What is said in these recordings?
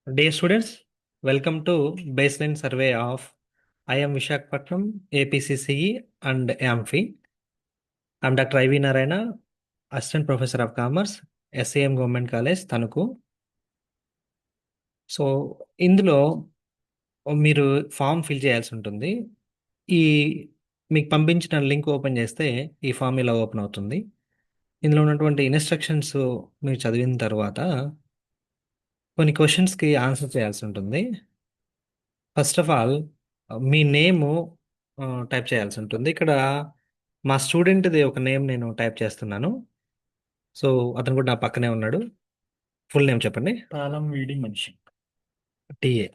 Dear students, welcome to baseline survey of IM Visakhapatnam, APCCE and AMFI. I'm Dr. IV Narayana, Assistant Professor of Commerce, SAM Government College, Tanuku. So ఇందులో మీరు form fill చేయాల్సి ఉంటుంది. ఈ మీకు పంపించిన link open చేస్తే ఈ form ఇలా ఓపెన్ అవుతుంది. ఇందులో ఉన్నటువంటి ఇన్స్ట్రక్షన్స్ మీరు చదివిన తర్వాత కొన్ని క్వశ్చన్స్కి ఆన్సర్ చేయాల్సి ఉంటుంది. First of all me name type చేయాల్సి ఉంటుంది. ఇక్కడ మా స్టూడెంట్ది ఒక నేమ్ నేను టైప్ చేస్తున్నాను. సో అతను కూడా నా పక్కనే ఉన్నాడు. ఫుల్ నేమ్ చెప్పండి. తాళం వీడి మనిషి. టిఏ.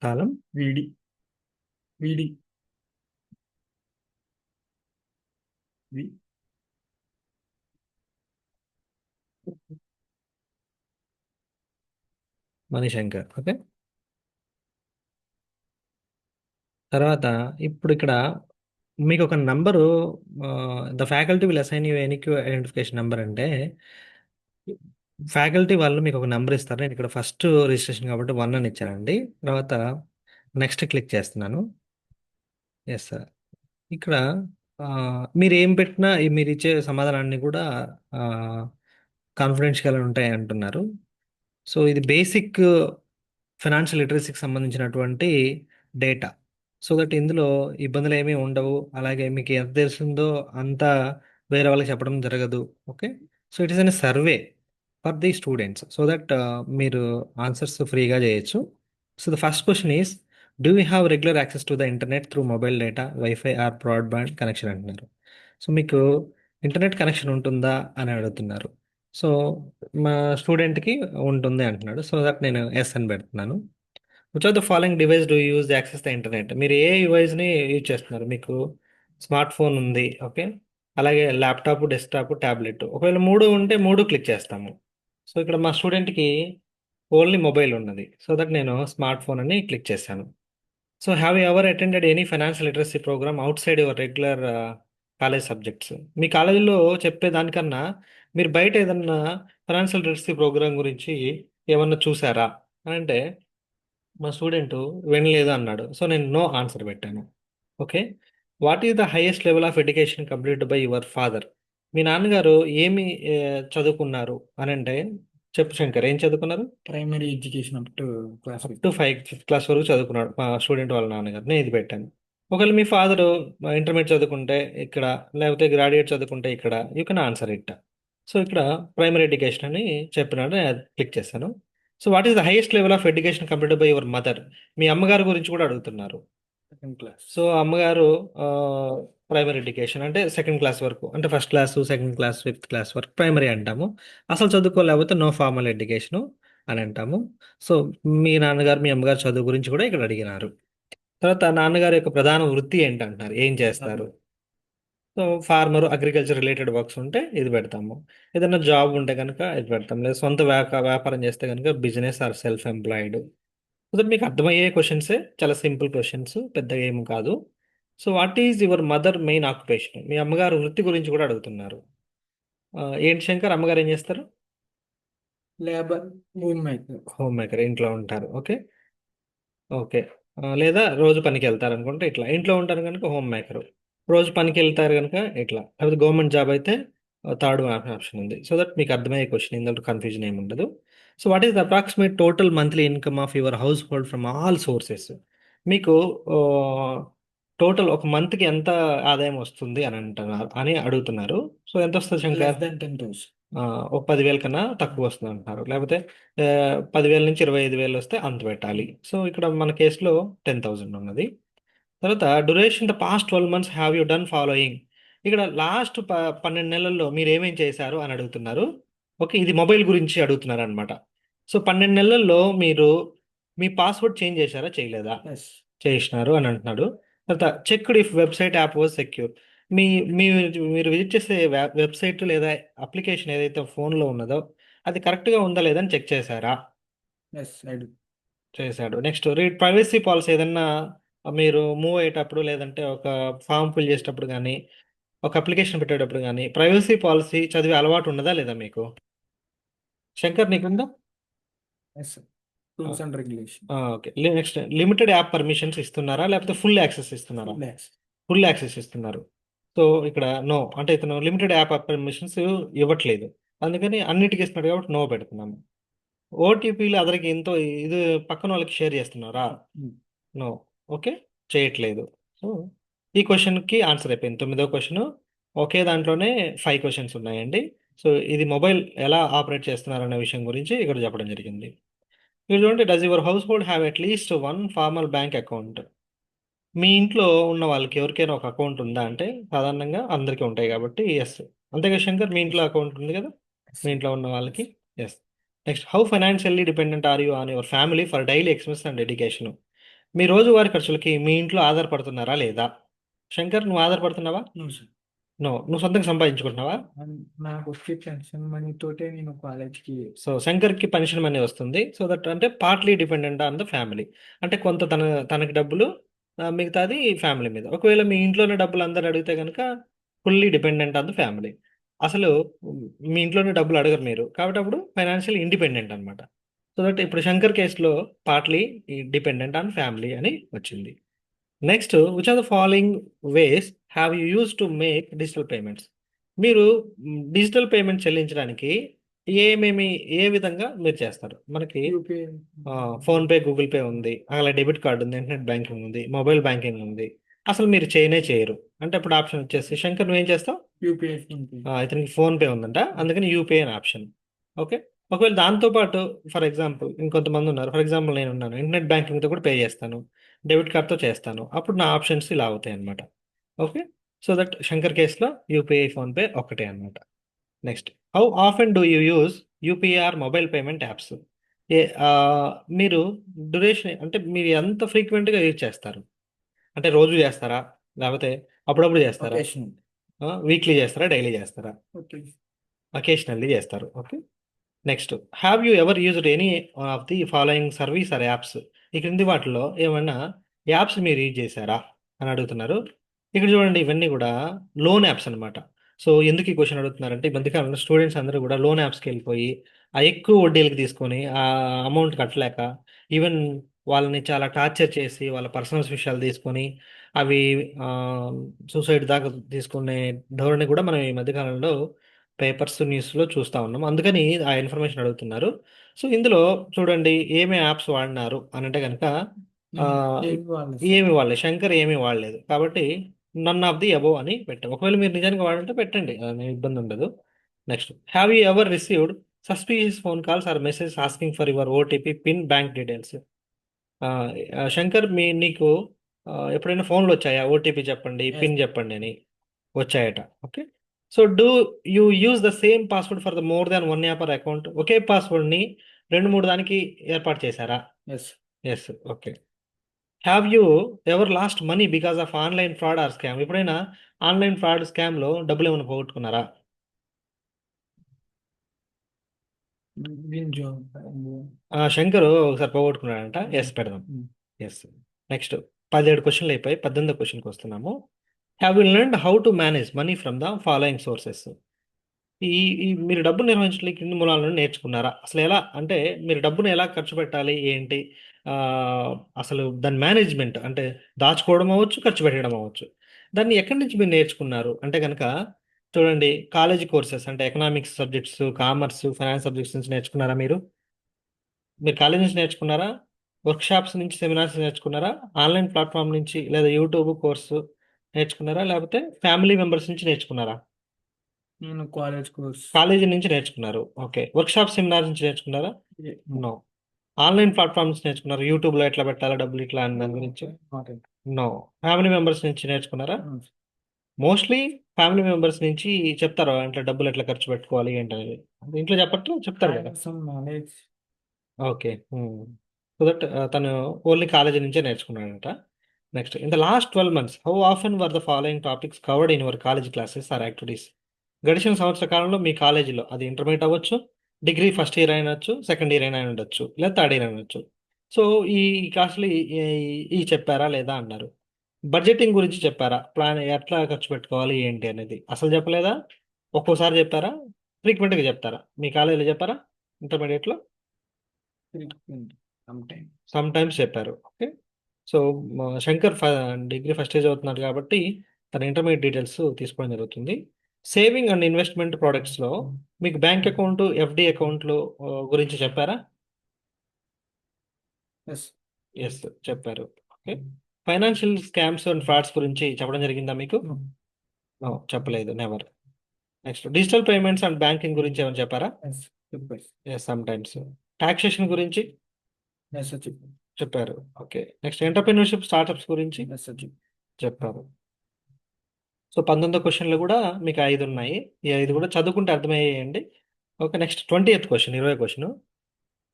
తాళం వీడి వీడి వి- మణిశంకర్. ఓకే. తర్వాత ఇప్పుడు ఇక్కడ మీకు ఒక number the faculty will assign you any Q identification number అంటే ఫ్యాకల్టీ వాళ్ళు మీకు ఒక నెంబర్ ఇస్తారు. నేను ఇక్కడ ఫస్ట్ రిజిస్ట్రేషన్ కాబట్టి 1 అని ఇచ్చానండి. తర్వాత నెక్స్ట్ క్లిక్ చేస్తున్నాను. Yes sir. ఇక్కడ మీరు ఏం పెట్టినా మీరు ఇచ్చే సమాధానాన్ని కూడా కాన్ఫిడెన్షియల్ ఉంటాయి అంటున్నారు. సో ఇది బేసిక్ ఫైనాన్షియల్ లిటరసీకి సంబంధించినటువంటి డేటా. సో దట్ ఇందులో ఇబ్బందులు ఏమీ ఉండవు. అలాగే మీకు ఎంత తెలుస్తుందో అంతా వేరే వాళ్ళకి చెప్పడం జరగదు. Okay. So it is an survey for the students so that మీరు ఆన్సర్స్ ఫ్రీగా చేయొచ్చు. So the first question is, do you have regular access to the internet through mobile data, wifi or broadband connection అంటున్నారు. So మీకు internet connection ఉంటుందా అని అడుగుతున్నారు. So మా స్టూడెంట్కి ఉంటుంది అంటున్నాడు. సో దట్ నేను ఎస్ అని పెడుతున్నాను. Which of the following device do use access the internet? మీరు ఏ డివైస్ని యూజ్ చేస్తున్నారు? మీకు స్మార్ట్ ఫోన్ ఉంది. ఓకే. అలాగే ల్యాప్టాప్, డెస్క్టాప్, ట్యాబ్లెట్. ఒకవేళ మూడు ఉంటే మూడు క్లిక్ చేస్తాము. సో ఇక్కడ మా స్టూడెంట్కి ఓన్లీ మొబైల్ ఉన్నది. సో దట్ నేను స్మార్ట్ ఫోన్ అని క్లిక్ చేశాను. So have you ever attended any financial literacy programme outside your regular college subjects? మీ కాలేజీలో చెప్పేదానికన్నా మీరు బయట ఏదన్నా ఫైనాన్షియల్ లిటరసీ ప్రోగ్రామ్ గురించి ఏమన్నా చూసారా అని అంటే మా స్టూడెంట్ వినలేదు అన్నాడు. సో నేను నో ఆన్సర్ పెట్టాను. Okay. What is the highest level of education complete by your father? మీ నాన్నగారు ఏమి చదువుకున్నారు అని అంటే చెప్పు శంకర్, ఏం చదువుకున్నారు? Primary education up to class up to 5th class వరకు చదువుకున్నాడు మా స్టూడెంట్ వాళ్ళ నాన్నగారు. నేను ఇది పెట్టాను. ఒకవేళ మీ ఫాదర్ ఇంటర్మీడియట్ చదువుకుంటే ఇక్కడ, లేకపోతే గ్రాడ్యుయేట్ చదువుకుంటే ఇక్కడ, you can answer it. So ఇక్కడ ప్రైమరీ ఎడ్యుకేషన్ అని చెప్పినాడు. నేను క్లిక్ చేశాను. So what is the highest level of education completed by your mother? మీ అమ్మగారి గురించి కూడా అడుగుతున్నారు. Second class. సో అమ్మగారు ప్రైమరీ ఎడ్యుకేషన్ అంటే సెకండ్ క్లాస్ వరకు, అంటే first class, second class, 5th class వరకు ప్రైమరీ అంటాము. అసలు చదువుకోలేకపోతే నో ఫార్మల్ ఎడ్యుకేషను అని అంటాము. సో మీ నాన్నగారు, మీ అమ్మగారు చదువు గురించి కూడా ఇక్కడ అడిగినారు. తర్వాత నాన్నగారి యొక్క ప్రధాన వృత్తి ఏంటంటున్నారు, ఏం చేస్తారు? So farmer, agriculture related works ఉంటే ఇది పెడతాము. ఏదైనా జాబ్ ఉంటే కనుక ఇది పెడతాం. లేదా సొంత వ్యాపారం చేస్తే కనుక business or self employed. So that మీకు అర్థమయ్యే క్వశ్చన్సే, చాలా సింపుల్ క్వశ్చన్స్, పెద్దగా ఏం కాదు. So what is your mother main occupation? మీ అమ్మగారు వృత్తి గురించి కూడా అడుగుతున్నారు. ఏంటి శంకర్, అమ్మగారు ఏం చేస్తారు? Labour, home maker. Home maker, ఇంట్లో ఉంటారు. ఓకే. ఓకే. లేదా రోజు పనికి వెళ్తారు అనుకుంటే ఇట్లా, ఇంట్లో ఉంటారు కనుక హోమ్ మేకర్. రోజు పనికి వెళ్తారు కనుక ఇట్లా, లేకపోతే గవర్నమెంట్ జాబ్ అయితే థర్డ్ ఆప్షన్ ఉంది. సో దట్ మీకు అర్థమయ్యే క్వశ్చన్, ఇందులో కన్ఫ్యూజన్ ఏమి ఉండదు. So what is the approximate total monthly income of your house hold from all sources? మీకు టోటల్ ఒక మంత్కి ఎంత ఆదాయం వస్తుంది అని అంటున్నారు, అని అడుగుతున్నారు. సో ఎంత వస్తుంది శంకర్? Less than 10,000. ఒక 10,000 కన్నా తక్కువ వస్తుంది అంటున్నారు. లేకపోతే 10,000 నుంచి 25,000 వస్తే అంత పెట్టాలి. సో ఇక్కడ మన కేసులో 10,000 ఉన్నది. తర్వాత duration the past 12 months have you done following? ఇక్కడ లాస్ట్ 12 నెలల్లో మీరు ఏమేం చేశారు అని అడుగుతున్నారు. ఓకే. ఇది మొబైల్ గురించి అడుగుతున్నారు అనమాట. సో 12 నెలల్లో మీరు మీ పాస్వర్డ్ చేంజ్ చేశారా, చేయలేదా? ఎస్. చేసినారు అని అంటున్నాడు. తర్వాత checked if website app was secure? మీ మీ మీరు విజిట్ చేసే వెబ్సైట్ లేదా అప్లికేషన్ ఏదైతే ఫోన్లో ఉన్నదో అది కరెక్ట్గా ఉందా లేదా అని చెక్ చేశారా? Yes, I do. చేశాడు. Next, read privacy policy. ఏదన్నా మీరు మూవ్ అయ్యేటప్పుడు, లేదంటే ఒక ఫామ్ ఫిల్ చేసేటప్పుడు కానీ ఒక అప్లికేషన్ పెట్టేటప్పుడు కానీ ప్రైవసీ పాలసీ చదివే అలవాటు ఉన్నదా లేదా మీకు? శంకర్ నీకుందా? Yes sir. Rules and regulation. Okay. Next limited app permissions ఇస్తున్నారా లేకపోతే ఫుల్ యాక్సెస్ ఇస్తున్నారా? Full access. ఫుల్ యాక్సెస్ ఇస్తున్నారు. సో ఇక్కడ నో అంటే ఇతను లిమిటెడ్ యాప్ పర్మిషన్స్ ఇవ్వట్లేదు. అందుకని అన్నిటికీ ఇస్తున్నాడు కాబట్టి నో పెడుతున్నాము. ఓటీపీలు అదరికి ఎంతో ఇది పక్కన వాళ్ళకి షేర్ చేస్తున్నారా? నో. ఓకే, చేయట్లేదు. సో ఈ క్వశ్చన్కి ఆన్సర్ అయిపోయింది. 9వ క్వశ్చన్. ఒకే దాంట్లోనే 5 క్వశ్చన్స్ ఉన్నాయండి. సో ఇది మొబైల్ ఎలా ఆపరేట్ చేస్తున్నారు అనే విషయం గురించి ఇక్కడ చెప్పడం జరిగింది. ఇక్కడ చూడండి, does your household have at least one formal bank account? మీ ఇంట్లో ఉన్న వాళ్ళకి ఎవరికైనా ఒక అకౌంట్ ఉందా అంటే సాధారణంగా అందరికీ ఉంటాయి కాబట్టి ఎస్. అంతేగా శంకర్, మీ ఇంట్లో అకౌంట్ ఉంది కదా మీ ఇంట్లో ఉన్న వాళ్ళకి? Yes. Next, how financially dependent are you on your family for daily expense and education? మీ రోజువారీ ఖర్చులకి మీ ఇంట్లో ఆధారపడుతున్నారా లేదా? శంకర్, నువ్వు ఆధారపడుతున్నావా? No sir. నో. నువ్వు సొంతంగా సంపాదించుకుంటున్నావా? నాకు వచ్చే పెన్షన్ మనీ తోటే నేను కాలేజ్కి. సో శంకర్కి పెన్షన్ మనీ వస్తుంది. సో దట్ అంటే partly dependent on the family. అంటే కొంత తనకి డబ్బులు, మిగతాది ఫ్యామిలీ మీద. ఒకవేళ మీ ఇంట్లోనే డబ్బులు అందరు అడిగితే కనుక fully dependent on the family. అసలు మీ ఇంట్లోనే డబ్బులు అడగరు మీరు కాబట్టి అప్పుడు ఫైనాన్షియల్ ఇండిపెండెంట్ అనమాట. సో దట్ ఇప్పుడు శంకర్ కేసులో పార్ట్లీ డిపెండెంట్ ఆన్ ఫ్యామిలీ అని వచ్చింది. Next, which are the following ways have you use to make digital payments? మీరు డిజిటల్ పేమెంట్ చెల్లించడానికి ఏమేమి ఏ విధంగా మీరు చేస్తారు? మనకి యూపీఐ. ఫోన్పే, గూగుల్ పే ఉంది, అలా డెబిట్ కార్డు ఉంది, ఇంటర్నెట్ బ్యాంకింగ్ ఉంది, మొబైల్ బ్యాంకింగ్ ఉంది. అసలు మీరు చేయనే చేయరు అంటే అప్పుడు ఆప్షన్ వచ్చేసి శంకర్ నువ్వేం చేస్తావు? యూపీఐ. ఇతనికి ఫోన్పే ఉందంట అందుకని యూపీఐ అని ఆప్షన్. ఓకే. ఒకవేళ దాంతోపాటు ఫర్ ఎగ్జాంపుల్ ఇంకొంతమంది ఉన్నారు, ఫర్ ఎగ్జాంపుల్ నేను ఉన్నాను, ఇంటర్నెట్ బ్యాంకింగ్తో కూడా పే చేస్తాను, డెబిట్ కార్డ్తో చేస్తాను, అప్పుడు నా ఆప్షన్స్ ఇలా అవుతాయి అనమాట. ఓకే. సో దట్ శంకర్ కేసులో యూపీఐ, ఫోన్పే ఒకటే అనమాట. Next, how often do you use UPR mobile payment apps? ఏ ఆ, మీరు డ్యూరేషన్ అంటే మీరు ఎంత ఫ్రీక్వెంట్గా యూజ్ చేస్తారు? అంటే రోజు చేస్తారా లేకపోతే అప్పుడప్పుడు చేస్తారా? ఒకేషన్. వీక్లీ చేస్తారా, డైలీ చేస్తారా? ఓకే. అకేషనల్లీ చేస్తారు. Okay. Next, have you ever used any of the following service or apps? ఈ క్రింది వాటిలో ఏమైనా యాప్స్ మీరు యూజ్ చేశారా అని అడుగుతున్నారు. ఇక్కడ చూడండి, ఇవన్నీ కూడా లోన్ యాప్స్ అనమాట. సో ఎందుకు ఈ క్వశ్చన్ అడుగుతున్నారంటే ఈ మధ్యకాలంలో స్టూడెంట్స్ అందరూ కూడా లోన్ యాప్స్కి వెళ్ళిపోయి ఆ ఎక్కువ వడ్డీలకు తీసుకొని ఆ అమౌంట్ కట్టలేక ఈవెన్ వాళ్ళని చాలా టార్చర్ చేసి వాళ్ళ పర్సనల్స్ విషయాలు తీసుకొని అవి సూసైడ్ దాకా తీసుకునే ధోరణి కూడా మనం ఈ మధ్యకాలంలో పేపర్స్, న్యూస్లో చూస్తూ ఉన్నాం. అందుకని ఆ ఇన్ఫర్మేషన్ అడుగుతున్నారు. సో ఇందులో చూడండి, ఏమి యాప్స్ వాడినారు అని అంటే కనుక ఏమి వాడలేదు. శంకర్ ఏమీ వాడలేదు కాబట్టి నన్ ఆఫ్ ది అబోవ్ అని పెట్టాం. ఒకవేళ మీరు నిజానికి వాడంటే పెట్టండి, అనే ఇబ్బంది ఉండదు. Next, have you ever received suspicious phone calls or message asking for your OTP, PIN, bank details? Shankar, నీకు ఎప్పుడైనా ఫోన్లు వచ్చాయా ఓటీపీ చెప్పండి, పిన్ చెప్పండి అని? వచ్చాయట. Okay. So do you use the same password for the more than one app or account? ఒకే పాస్వర్డ్ని 2-3 దానికి ఏర్పాటు చేశారా? Yes. Yes. Okay. Have you ever lost money because of online fraud or scam? ఎప్పుడైనా online fraud స్కామ్లో డబ్బులు ఏమైనా పోగొట్టుకున్నారా? శంకర్ ఒకసారి పోగొట్టుకున్నాడంట. ఎస్ పెడదాం. ఎస్. నెక్స్ట్, 17 క్వశ్చన్లు అయిపోయి 18వ క్వశ్చన్కి వస్తున్నాము. Have you learned how to manage money from the following sources? ఈ ఈ మీరు డబ్బును నిర్వహించడానికి కింది మూలాల నుండి నేర్చుకున్నారా? అసలు ఎలా అంటే మీరు డబ్బును ఎలా ఖర్చు పెట్టాలి ఏంటి, అసలు దాని మేనేజ్మెంట్ అంటే దాచుకోవడం అవ్వచ్చు, ఖర్చు పెట్టడం అవ్వచ్చు, దాన్ని ఎక్కడి నుంచి మీరు నేర్చుకున్నారు అంటే కనుక చూడండి, కాలేజీ కోర్సెస్ అంటే economics subjects, commerce, finance subjects నుంచి నేర్చుకున్నారా? మీరు కాలేజ్ నుంచి నేర్చుకున్నారా? వర్క్షాప్స్ నుంచి, సెమినార్స్ నేర్చుకున్నారా? ఆన్లైన్ ప్లాట్ఫామ్ నుంచి లేదా యూట్యూబ్ కోర్సు నేర్చుకున్నారా లేకపోతే ఫ్యామిలీ మెంబర్స్ నుంచి నేర్చుకున్నారా? నేను కాలేజ్ కోర్స్. కాలేజీ నుంచి నేర్చుకున్నారు. ఓకే. వర్క్షాప్, సెమినార్ నుంచి నేర్చుకున్నారా? నో. ఆన్లైన్ ప్లాట్ఫామ్ నుంచి నేర్చుకున్నారు, యూట్యూబ్లో ఎట్లా పెట్టాలా డబ్బులు ఇట్లా అని దాని గురించి? నో. ఫ్యామిలీ మెంబర్స్ నుంచి నేర్చుకున్నారా? మోస్ట్లీ ఫ్యామిలీ మెంబర్స్ నుంచి చెప్తారు అంటే డబ్బులు ఎట్లా ఖర్చు పెట్టుకోవాలి ఏంటనేది. ఇంట్లో చెప్పట్టు చెప్తారు కదా. నాలెడ్జ్. ఓకే. సో దట్ తను ఓన్లీ కాలేజీ నుంచే నేర్చుకున్నాడంట. Next, in the last 12 months how often were the following topics covered in your college classes or activities? గడిచిన సంవత్సర కాలంలో మీ కాలేజీలో అది ఇంటర్మీడియట్ అవ్వచ్చు, డిగ్రీ ఫస్ట్ ఇయర్ అయినచ్చు, సెకండ్ ఇయర్ అయినా ఉండొచ్చు, లేదా థర్డ్ ఇయర్ అయినచ్చు. సో ఈ క్లాసులు ఈ చెప్పారా లేదా అన్నారు. బడ్జెటింగ్ గురించి చెప్పారా? ప్లాన్ ఎట్లా ఖర్చు పెట్టుకోవాలి ఏంటి అనేది అసలు చెప్పలేదా? ఒక్కోసారి చెప్పారా? ఫ్రీక్వెంట్గా చెప్తారా? మీ కాలేజీలో చెప్పారా ఇంటర్మీడియట్లో? frequent sometime. సమ్ టైమ్స్ చెప్పారు. Okay. So Shankar degree first year చదువుతున్నారు కాబట్టి తన ఇంటర్మీడియట్ డీటెయిల్స్ తీసుకోవడం జరుగుతుంది. సేవింగ్ అండ్ ఇన్వెస్ట్మెంట్ ప్రోడక్ట్స్లో మీకు బ్యాంక్ అకౌంట్, ఎఫ్డి అకౌంట్లు గురించి చెప్పారా? Yes. ఎస్, చెప్పారు. Okay. Financial scams and frauds గురించి చెప్పడం జరిగిందా మీకు? No. No, చెప్పలేదు, never. Next digital payments and banking గురించి ఏమైనా చెప్పారా? Yes. చెప్పారు. Yes, sometimes. టాక్సేషన్ గురించి Yes, sir. చెప్పారు. చెప్పారు. ఓకే. నెక్స్ట్ ఎంటర్ప్రినర్షిప్ స్టార్టప్స్ గురించి Yes, sir. చెప్పారు. సో 19 క్వశ్చన్లు కూడా మీకు 5 ఉన్నాయి. ఈ 5 కూడా చదువుకుంటే అర్థమయ్యేయండి. Okay. Next 20th question, 20 question.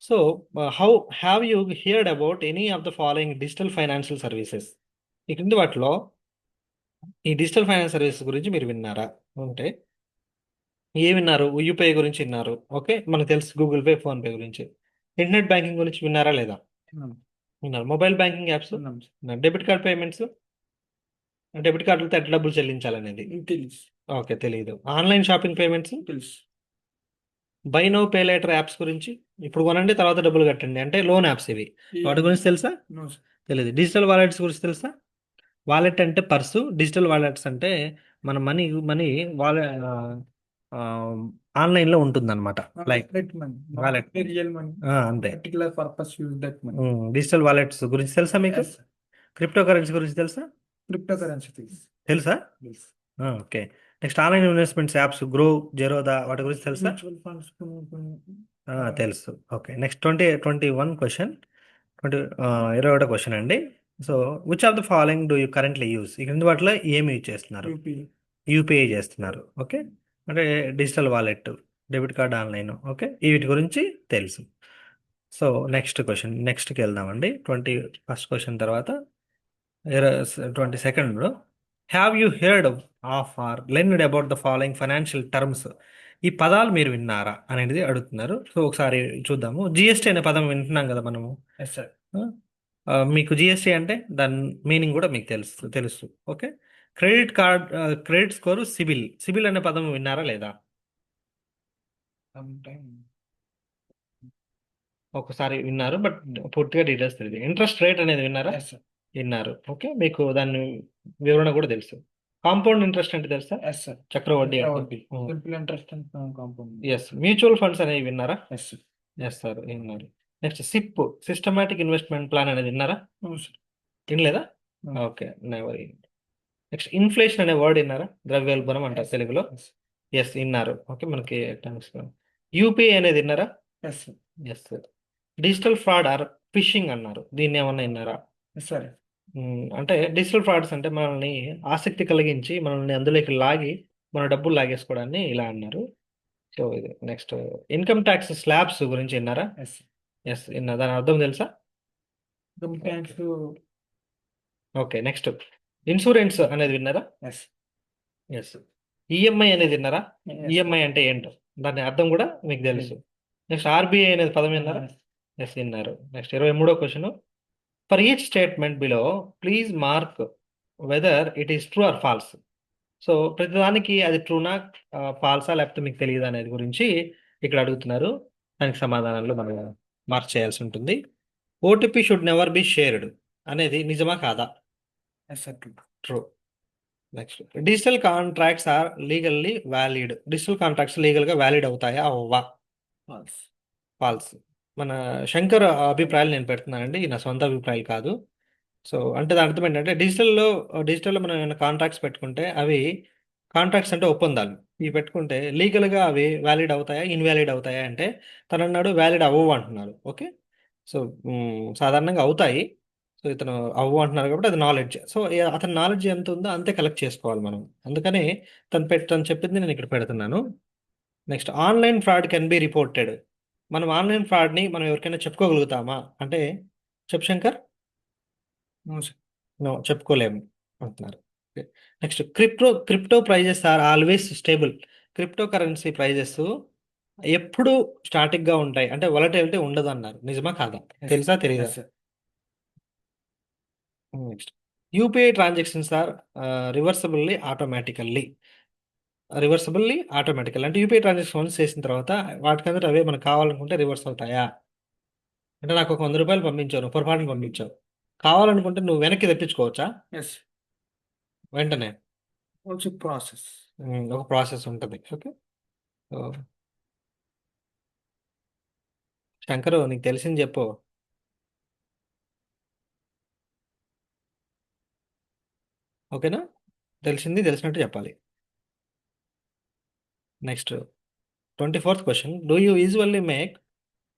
So how have you heard about any of the following digital financial services? ఈ క్రింది వాటిలో ఈ డిజిటల్ ఫైనాన్స్ సర్వీసెస్ గురించి మీరు విన్నారా? అంటే ఏ విన్నారు? యూపీఐ గురించి విన్నారు. ఓకే, మనకు తెలుసు గూగుల్ పే, ఫోన్ పే గురించి. ఇంటర్నెట్ బ్యాంకింగ్ గురించి విన్నారా లేదా? విన్నాం. విన్నారు. మొబైల్ బ్యాంకింగ్ యాప్స్, విన్నాం. డెబిట్ కార్డ్ పేమెంట్స్, డెబిట్ కార్డులతో ఎట్లా డబ్బులు చెల్లించాలనేది తెలుసు. ఓకే తెలియదు. ఆన్లైన్ షాపింగ్ పేమెంట్స్, తెలుసు. Buy now pay later apps గురించి, ఇప్పుడు కొనండి తర్వాత డబ్బులు కట్టండి అంటే లోన్ యాప్స్ ఇవి, వాటి గురించి తెలుసా? No, sir. తెలియదు. డిజిటల్ వాలెట్స్ గురించి తెలుసా? వాలెట్ అంటే పర్సు, డిజిటల్ వాలెట్స్ అంటే మన మనీ మనీ వాలె ఆన్లైన్లో ఉంటుందన్నమాట. Like Wallet money, not wallet real money. అంతే. Particular purpose use that money. Digital wallets గురించి తెలుసా మీకు? Yes, sir. క్రిప్టో కరెన్సీ గురించి తెలుసా? Cryptocurrency fees. తెలుసా? Yes. Okay. Next online investments apps, grow, Zerodha, వాటి గురించి తెలుసా? Mutual funds. తెలుసు. ఓకే. నెక్స్ట్ 21 క్వశ్చన్, 21 క్వశ్చన్ అండి. So which of the following do you currently use? ఈ క్రింది వాటిలో ఏమి యూజ్ చేస్తున్నారు? UPI. యూపీఐ చేస్తున్నారు. ఓకే, అంటే digital wallet, debit card, online. Okay, వీటి గురించి తెలుసు. సో నెక్స్ట్ క్వశ్చన్, నెక్స్ట్కి వెళ్దామండి. 21st క్వశ్చన్ తర్వాత 22nd. Have you heard of or learned about the following financial terms? ఈ పదాలు మీరు విన్నారా అనేది అడుగుతున్నారు. సో ఒకసారి చూద్దాము. జిఎస్టీ అనే పదం వింటున్నాం కదా మనము. Yes, sir. మీకు జిఎస్టీ అంటే దాని మీనింగ్ కూడా మీకు తెలుసు. Okay. Credit card, credit score, CIBIL. CIBIL అనే పదం విన్నారా లేదా? Sometime. ఒకసారి విన్నారు బట్ పూర్తిగా డీటెయిల్స్ తెలియదు. ఇంట్రెస్ట్ రేట్ అనేది విన్నారా? Yes, sir. విన్నారు. ఓకే, మీకు దాని వివరణ కూడా తెలుసు. కాంపౌండ్ ఇంట్రెస్ట్ అంటే తెలుసా? Yes, sir. చక్రవడ్డీ. Chakravati. Simple interest and compound. ఎస్. మ్యూచువల్ ఫండ్స్ అనేవి విన్నారా? Yes, sir. ఎస్ సార్, విన్నారు. Next SIP, systematic investment plan అనేది విన్నారా? No, sir. వినలేదా? No. Okay, never. Next inflation అనే వర్డ్ విన్నారా? ద్రవ్యోల్బణం అంటారు Yes. తెలుగులో. Yes. ఎస్, విన్నారు. ఓకే, మనకి యూపీఐ అనేది విన్నారా? Yes, sir. Yes sir. Digital fraud or phishing అన్నారు, దీన్ని ఏమన్నా విన్నారా? Yes, sir. అంటే డిజిటల్ ఫ్రాడ్స్ అంటే మనల్ని ఆసక్తి కలిగించి మనల్ని అందులోకి లాగి మన డబ్బులు లాగేసుకోవడాన్ని ఇలా అన్నారు. సో ఇది నెక్స్ట్ ఇన్కమ్ ట్యాక్స్ స్లాబ్స్ గురించి విన్నారా? Yes, sir. ఎస్, విన్నా. దాని అర్థం తెలుసా? Income tax to. Okay. Next insurance అనేది విన్నారా? Yes. ఎస్. ఈఎంఐ అనేది విన్నారా? Yes. ఈఎంఐ అంటే ఏంటో దాని అర్థం కూడా మీకు తెలుసు. నెక్స్ట్ ఆర్బీఐ అనేది పదం విన్నారా? Yes. ఎస్, విన్నారు. నెక్స్ట్ 23వ question. For each statement below please mark whether it is true or false. So ప్రతిదానికి అది ట్రూనా ఫాల్సా లేకపోతే మీకు తెలియదు అనేది గురించి ఇక్కడ అడుగుతున్నారు. దానికి సమాధానాలు మనం మార్క్ చేయాల్సి ఉంటుంది. OTP should never be shared అనేది నిజమా కాదా? Yes, sir. True. True. Next digital contracts are legally valid. Digital contracts లీగల్గా వ్యాలిడ్ అవుతాయా అవ్వా? False. ఫాల్స్. మన శంకర్ అభిప్రాయాలు నేను పెడుతున్నానండి, నా సొంత అభిప్రాయాలు కాదు. సో అంటే దాని అర్థం ఏంటంటే డిజిటల్లో మనం ఏమైనా కాంట్రాక్ట్స్ పెట్టుకుంటే అవి కాంట్రాక్ట్స్ అంటే ఒప్పందాలు. ఇవి పెట్టుకుంటే లీగల్గా అవి వ్యాలిడ్ అవుతాయా ఇన్వాలిడ్ అవుతాయా అంటే తను అన్నాడు వ్యాలిడ్ అవ్వవు అంటున్నాడు. ఓకే. సో సాధారణంగా అవుతాయి. సో ఇతను అవ్వు అంటున్నారు కాబట్టి అది నాలెడ్జ్. సో అతని నాలెడ్జ్ ఎంత ఉందో అంతే కలెక్ట్ చేసుకోవాలి మనం. అందుకని తను చెప్పింది నేను ఇక్కడ పెడుతున్నాను. Next online fraud can be reported. మనం ఆన్లైన్ ఫ్రాడ్ని మనం ఎవరికైనా చెప్పుకోగలుగుతామా అంటే చెప్పు శంకర్. No, sir. నో, చెప్పుకోలేము అంటున్నారు. Next crypto prices are always stable. Crypto currency prices ఎప్పుడు స్టాటిక్గా ఉంటాయి అంటే వొలటిలిటీ ఉండదు అన్నారు, నిజమా కాదా? Yes. తెలుసా తెలియదా? Yes, sir. Next UPI transactions are reversibly automatical అంటే యూపీఐ ట్రాన్సాక్షన్ వన్స్ చేసిన తర్వాత వాటికందరూ అవే మనకు కావాలనుకుంటే రివర్స్ అవుతాయా? అంటే నాకు ఒక 100 రూపాయలు పంపించావు, నువ్వు పొరపాటున పంపించావు, కావాలనుకుంటే నువ్వు వెనక్కి తెప్పించుకోవచ్చా ఎస్. వెంటనే? Also process. ఒక ప్రాసెస్ ఉంటుంది. ఓకే. సో, శంకరు నీకు తెలిసింది చెప్పు. ఓకేనా? తెలిసినట్టు చెప్పాలి. Next 24th question, do you usually make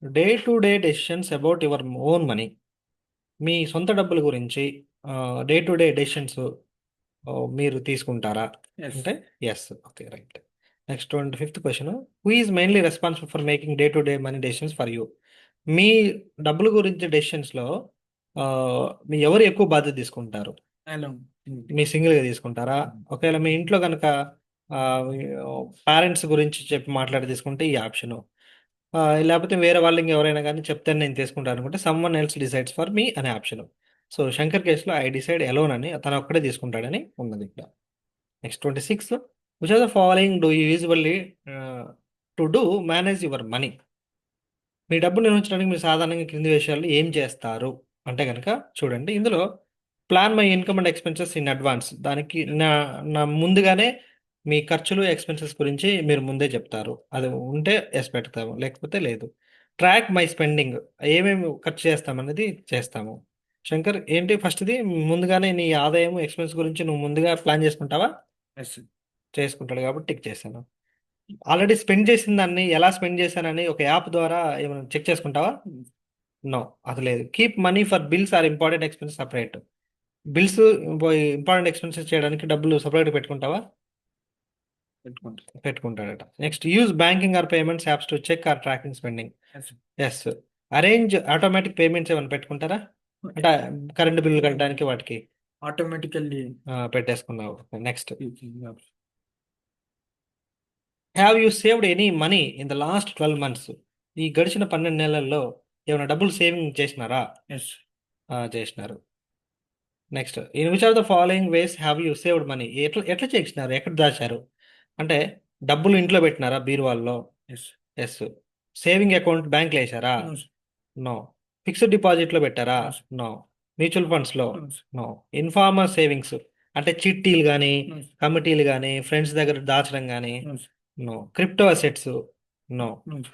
day to day decisions about your own money? మీ సొంత డబ్బుల గురించి డే టు డే డెసిషన్స్ మీరు తీసుకుంటారా ఎస్. అంటే? Yes. Okay, right. Next 25th question, who is mainly responsible for making day to day money decisions for you? మీ డబ్బుల గురించి డెసిషన్స్లో మీ ఎవరు ఎక్కువ బాధ్యత తీసుకుంటారు? హలో. మీ సింగిల్గా తీసుకుంటారా? ఒకవేళ మీ ఇంట్లో కనుక పేరెంట్స్ గురించి చెప్పి మాట్లాడి తీసుకుంటే ఈ ఆప్షను, లేకపోతే వేరే వాళ్ళు ఇంకెవరైనా కానీ చెప్తే నేను తీసుకుంటాను అనుకుంటే some one else decides for me అనే ఆప్షన్. సో శంకర్ కేసులో ఐ డిసైడ్ ఎలోన్ అని తను ఒక్కడే తీసుకుంటాడని ఉన్నది ఇక్కడ. Next 26, which are the following do you usually to do manage your money? మీ డబ్బు నిర్వహించడానికి మీరు సాధారణంగా క్రింది విషయాలు ఏం చేస్తారు అంటే కనుక చూడండి, ఇందులో plan my income and expenses in advance, దానికి నా నా ముందుగానే మీ ఖర్చులు ఎక్స్పెన్సెస్ గురించి మీరు ముందే చెప్తారు, అది ఉంటే ఎస్ పెడతాము, లేకపోతే లేదు. ట్రాక్ మై స్పెండింగ్, ఏమేమి ఖర్చు చేస్తామనేది చేస్తాము. శంకర్ ఏంటి ఫస్ట్ది, ముందుగానే నీ ఆదాయం ఎక్స్పెన్స్ గురించి నువ్వు ముందుగా ప్లాన్ చేసుకుంటావా? ఎస్. చేసుకుంటాడు కాబట్టి టిక్ చేశాను. ఆల్రెడీ స్పెండ్ చేసిన దాన్ని ఎలా స్పెండ్ చేశానని ఒక యాప్ ద్వారా ఏమైనా చెక్ చేసుకుంటావా? నో, అది లేదు. Keep money for bills or important expenses separate, bills important expenses చేయడానికి డబ్బులు సపరేట్ పెట్టుకుంటావా? పెట్టుకుంటా. పెట్టుకుంటాడట. Next, use banking or payments apps to check or tracking spending. Yes. Yes. Arrange automatic payments ఏమైనా పెట్టుకుంటారా అంటే కరెంట్ బిల్లు కట్టడానికి వాటికి ఆటోమేటికల్లీ పెట్టేసుకున్నావు. Next, have you saved any money in the last 12 months? ఈ గడిచిన 12 నెలల్లో ఏమైనా డబ్బులు సేవింగ్ చేసినారా? ఎస్. చేసినారు. Next, in which are the following ways have you saved money? ఎట్లా ఎట్లా చేసినారు, ఎక్కడ దాచారు అంటే డబ్బులు ఇంట్లో పెట్టినారా బీరువాల్లో? ఎస్. ఎస్. సేవింగ్ అకౌంట్ బ్యాంక్లో వేసారా? నో. ఫిక్స్డ్ డిపాజిట్లో పెట్టారా? No, sir. నో. మ్యూచువల్ ఫండ్స్లో? No, sir. No. Informal savings అంటే చిట్టీలు కానీ No, sir. కమిటీలు కానీ ఫ్రెండ్స్ దగ్గర దాచడం కానీ? No, sir. No. Crypto assets? No. No, sir.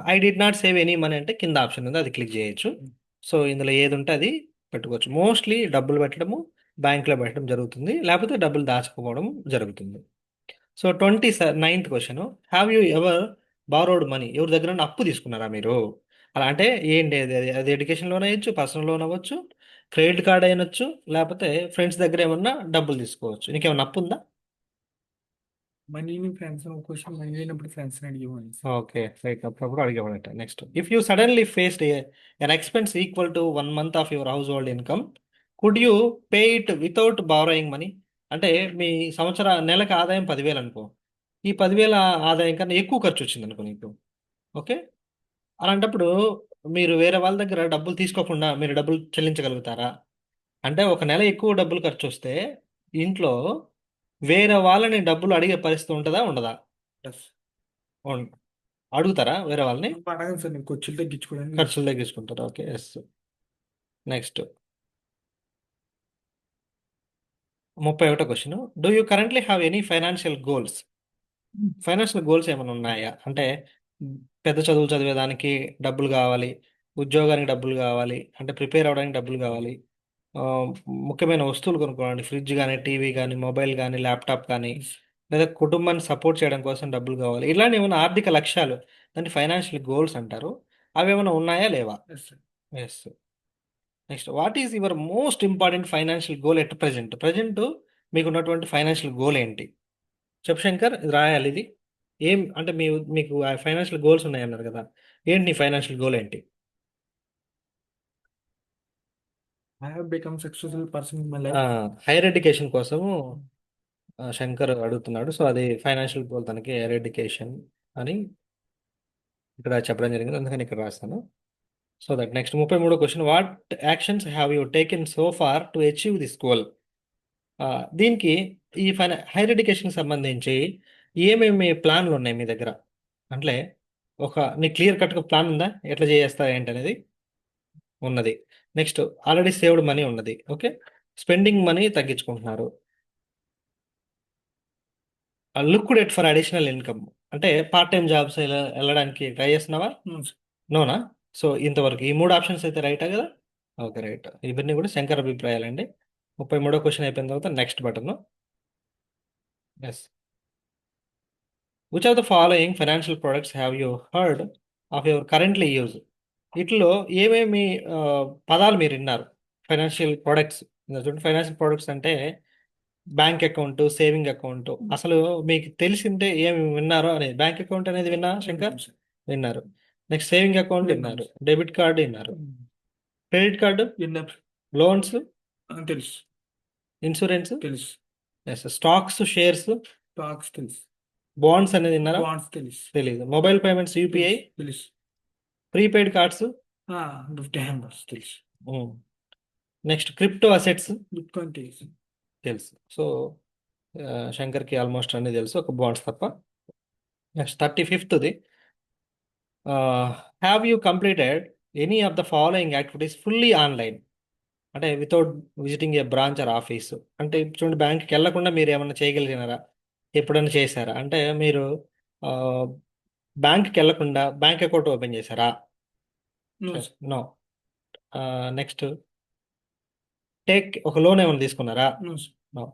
I did not save any money అంటే కింద ఆప్షన్ ఉంది, అది క్లిక్ చేయొచ్చు. సో ఇందులో ఏది ఉంటే అది పెట్టుకోవచ్చు. మోస్ట్లీ డబ్బులు పెట్టడము బ్యాంక్లో పెట్టడం జరుగుతుంది, లేకపోతే డబ్బులు దాచుకోవడం జరుగుతుంది. So 29th question, have you ever borrowed money? ఎవరి దగ్గర నుండి అప్పు తీసుకున్నారా మీరు? అలా అంటే ఏంటి, అది ఎడ్యుకేషన్ లోన్ అయ్యొచ్చు, పర్సనల్ లోన్ అవ్వచ్చు, క్రెడిట్ కార్డ్ అయినొచ్చు, లేకపోతే ఫ్రెండ్స్ దగ్గర ఏమన్నా డబ్బులు తీసుకోవచ్చు. నీకేమన్నా అప్పు ఉందా? మనీని ఫ్రెండ్స్ క్వశ్చన్ మనీ లేనప్పుడు ఫ్రెండ్స్ అడిగేవాడిని. Okay, right. అప్పుడప్పుడు అడిగేవాడట. Next, if you suddenly faced an expense equal to 1 month of your household income, could you pay it without borrowing money? అంటే మీ నెలకు ఆదాయం 10,000 అనుకో, ఈ 10,000 ఆదాయం కన్నా ఎక్కువ ఖర్చు వచ్చింది అనుకో నీకు. ఓకే, అలాంటప్పుడు మీరు వేరే వాళ్ళ దగ్గర డబ్బులు తీసుకోకుండా మీరు డబ్బులు చెల్లించగలుగుతారా? అంటే ఒక నెల ఎక్కువ డబ్బులు ఖర్చు వస్తే ఇంట్లో వేరే వాళ్ళని డబ్బులు అడిగే పరిస్థితి ఉంటుందా ఉండదా? ఎస్. ఉం- అడుగుతారా వేరే వాళ్ళని? అడగను సార్, నేను ఖర్చులు తగ్గించుకోవడానికి. ఖర్చులు తగ్గించుకుంటారు. Okay, yes. నెక్స్ట్ 31వ question, do you currently have any financial goals? Financial goals ఏమైనా ఉన్నాయా అంటే పెద్ద చదువులు చదివేదానికి డబ్బులు కావాలి, ఉద్యోగానికి డబ్బులు కావాలి, అంటే ప్రిపేర్ అవ్వడానికి డబ్బులు కావాలి, ఆ, ముఖ్యమైన వస్తువులు కొనుక్కోవడానికి ఫ్రిడ్జ్ కానీ, టీవీ కానీ, మొబైల్ కానీ, ల్యాప్టాప్ కానీ, లేదా కుటుంబాన్ని సపోర్ట్ చేయడం కోసం డబ్బులు కావాలి, ఇలాంటి ఏమైనా ఆర్థిక లక్ష్యాలు, దాన్ని ఫైనాన్షియల్ గోల్స్ అంటారు. అవి ఏమైనా ఉన్నాయా లేవా? Yes sir. Yes. Next, what is your most important financial goal at present మీకు ఉన్నటువంటి ఫైనాన్షియల్ గోల్ ఏంటి? చెప్పు శంకర్, ఇది రాయాలి. ఇది ఏం అంటే మీకు ఫైనాన్షియల్ గోల్స్ ఉన్నాయన్నారు కదా, ఏంటి నీ ఫైనాన్షియల్ గోల్ ఏంటి? I have become successful person in my life. Higher education కోసము శంకర్ అడుగుతున్నాడు. సో అది ఫైనాన్షియల్ గోల్ తనకి, హైయర్ ఎడ్యుకేషన్ అని ఇక్కడ చెప్పడం జరిగింది, అందుకని ఇక్కడ రాస్తాను. సో దట్ నెక్స్ట్ 33వ question, what actions have you taken so far to achieve this goal? దీనికి ఈ హైయర్ ఎడ్యుకేషన్కి సంబంధించి ఏమేమి ప్లాన్లు ఉన్నాయి మీ దగ్గర? అంటే నీ క్లియర్ కట్గా ప్లాన్ ఉందా, ఎట్లా చేస్తా ఏంటి అనేది ఉన్నది. నెక్స్ట్ ఆల్రెడీ సేవ్డ్ మనీ ఉన్నది. ఓకే, స్పెండింగ్ మనీ తగ్గించుకుంటున్నారు. Looked at for additional income, అంటే పార్ట్ టైం జాబ్స్ వెళ్ళడానికి ట్రై చేస్తున్నావా? నోనా? సో ఇంతవరకు ఈ మూడు ఆప్షన్స్ అయితే రైటా కదా? Okay, right. ఇవన్నీ కూడా శంకర్ అభిప్రాయాలండి. 33వ క్వశ్చన్ అయిపోయిన తర్వాత next button. Yes. Which of the following financial products have you heard of your currently use? వీటిలో ఏమేమి పదాలు మీరు విన్నారు? Financial products. చూడండి, ఫైనాన్షియల్ ప్రొడక్ట్స్ అంటే బ్యాంక్ అకౌంట్, సేవింగ్ అకౌంట్. అసలు మీకు తెలిసింటే ఏమి విన్నారో అనేది. బ్యాంక్ అకౌంట్ అనేది విన్నా శంకర్? విన్నారు. నెక్స్ట్ సేవింగ్ అకౌంట్ విన్నారు, డెబిట్ కార్డు విన్నారు, క్రెడిట్ కార్డు, విన్నర్ లోన్స్, తెలుసు, ఇన్సూరెన్స్ తెలుసు, ఎస్, స్టాక్స్, షేర్స్, స్టాక్స్ తెలుసు, బాండ్స్ అనేది విన్నారా? బాండ్స్ తెలుసు, తెలియదు. మొబైల్ పేమెంట్స్, యూపీఐ, తెలుసు, ప్రీపెయిడ్ కార్డ్స్, గిఫ్ట్ హ్యాంబర్స్ తెలుసు, next crypto assets bit coin తెలుసు. తెలుసు. సో శంకర్కి ఆల్మోస్ట్ అన్ని తెలుసు, ఒక బాండ్స్ తప్ప. Next 35th, have you completed any of the following activities fully online? అంటే without visiting a branch or office. అంటే చూడండి, బ్యాంక్కి వెళ్ళకుండా మీరు ఏమైనా చేయగలిగినారా? ఎప్పుడైనా చేశారా? అంటే మీరు బ్యాంక్కి వెళ్ళకుండా బ్యాంక్ అకౌంట్ ఓపెన్ చేశారా? No, no. నెక్స్ట్, ఒక లోన్ ఏమైనా తీసుకున్నారా? no, no.